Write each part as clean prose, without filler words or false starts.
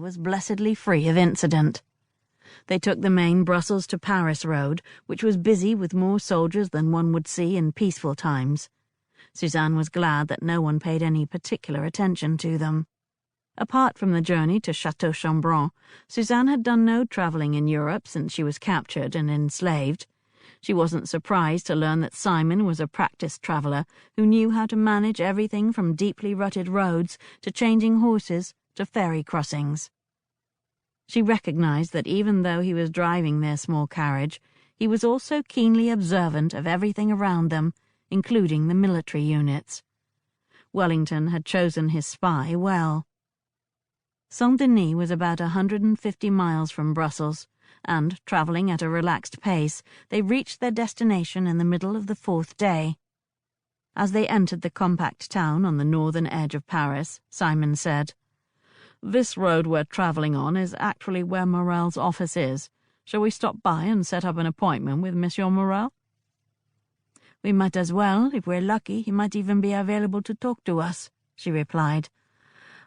was blessedly free of incident. They took the main Brussels to Paris road, which was busy with more soldiers than one would see in peaceful times. Suzanne was glad that no one paid any particular attention to them. Apart from the journey to Chateau Chambron, Suzanne had done no travelling in Europe since she was captured and enslaved. She wasn't surprised to learn that Simon was a practiced traveller who knew how to manage everything from deeply rutted roads to changing horses to ferry crossings. She recognized that even though he was driving their small carriage, he was also keenly observant of everything around them, including the military units. Wellington had chosen his spy well. Saint-Denis was about 150 miles from Brussels, and, travelling at a relaxed pace, they reached their destination in the middle of the 4th day. As they entered the compact town on the northern edge of Paris, Simon said, "This road we're travelling on is actually where Morel's office is. Shall we stop by and set up an appointment with Monsieur Morel?" "We might as well. If we're lucky, he might even be available to talk to us," she replied.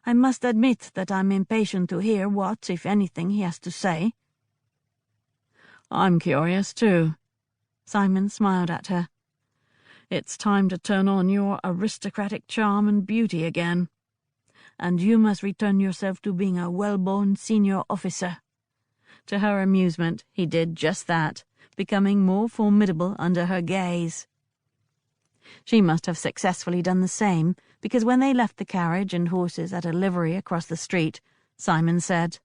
"I must admit that I'm impatient to hear what, if anything, he has to say." "I'm curious, too." Simon smiled at her. "It's time to turn on your aristocratic charm and beauty again." "And you must return yourself to being a well-born senior officer." To her amusement, he did just that, becoming more formidable under her gaze. She must have successfully done the same, because when they left the carriage and horses at a livery across the street, Simon said,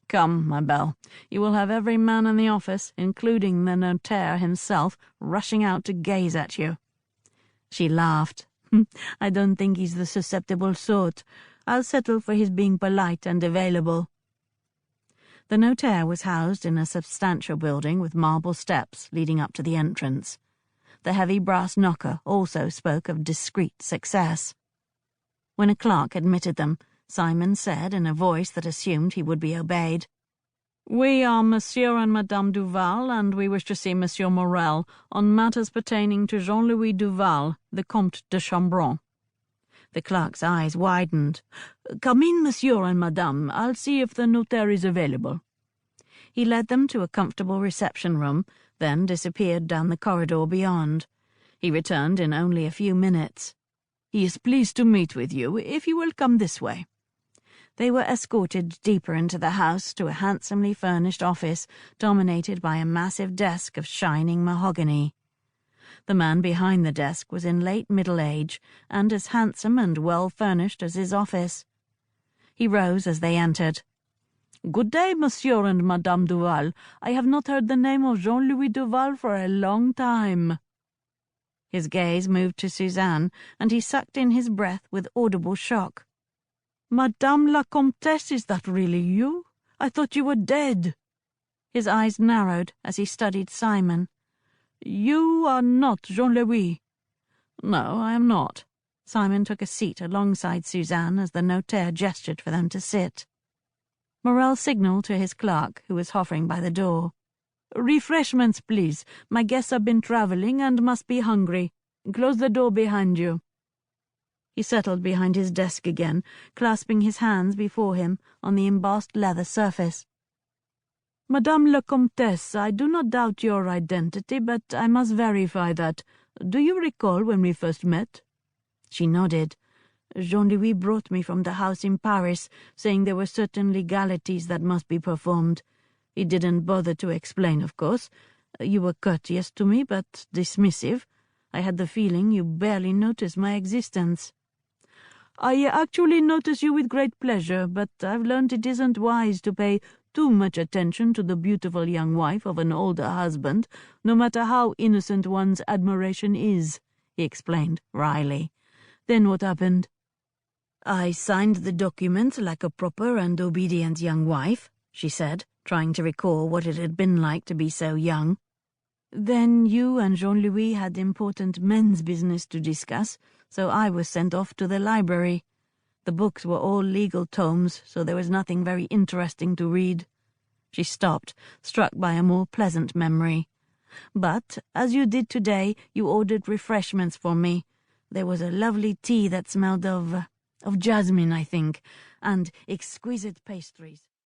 "Come, my belle, you will have every man in the office, including the notaire himself, rushing out to gaze at you." She laughed. "I don't think he's the susceptible sort. I'll settle for his being polite and available." The notaire was housed in a substantial building with marble steps leading up to the entrance. The heavy brass knocker also spoke of discreet success. When a clerk admitted them, Simon said in a voice that assumed he would be obeyed, "We are Monsieur and Madame Duval, and we wish to see Monsieur Morel on matters pertaining to Jean-Louis Duval, the Comte de Chambron." The clerk's eyes widened. "Come in, Monsieur and Madame. I'll see if the notaire is available." He led them to a comfortable reception room, then disappeared down the corridor beyond. He returned in only a few minutes. "He is pleased to meet with you, if you will come this way." They were escorted deeper into the house to a handsomely furnished office dominated by a massive desk of shining mahogany. The man behind the desk was in late middle age and as handsome and well-furnished as his office. He rose as they entered. "Good day, Monsieur and Madame Duval. I have not heard the name of Jean-Louis Duval for a long time." His gaze moved to Suzanne, and he sucked in his breath with audible shock. "Madame la Comtesse, is that really you? I thought you were dead." His eyes narrowed as he studied Simon. "You are not Jean-Louis." "No, I am not." Simon took a seat alongside Suzanne as the notaire gestured for them to sit. Morel signalled to his clerk, who was hovering by the door. "Refreshments, please. My guests have been travelling and must be hungry. Close the door behind you." He settled behind his desk again, clasping his hands before him on the embossed leather surface. "Madame la Comtesse, I do not doubt your identity, but I must verify that. Do you recall when we first met?" She nodded. "Jean-Louis brought me from the house in Paris, saying there were certain legalities that must be performed. He didn't bother to explain, of course. You were courteous to me, but dismissive. I had the feeling you barely noticed my existence." "I actually notice you with great pleasure, but I've learned it isn't wise to pay too much attention to the beautiful young wife of an older husband, no matter how innocent one's admiration is," he explained wryly. "Then what happened?" "I signed the document like a proper and obedient young wife," she said, trying to recall what it had been like to be so young. "Then you and Jean-Louis had important men's business to discuss, so I was sent off to the library. The books were all legal tomes, so there was nothing very interesting to read." She stopped, struck by a more pleasant memory. "But, as you did today, you ordered refreshments for me. There was a lovely tea that smelled of jasmine, I think. and exquisite pastries.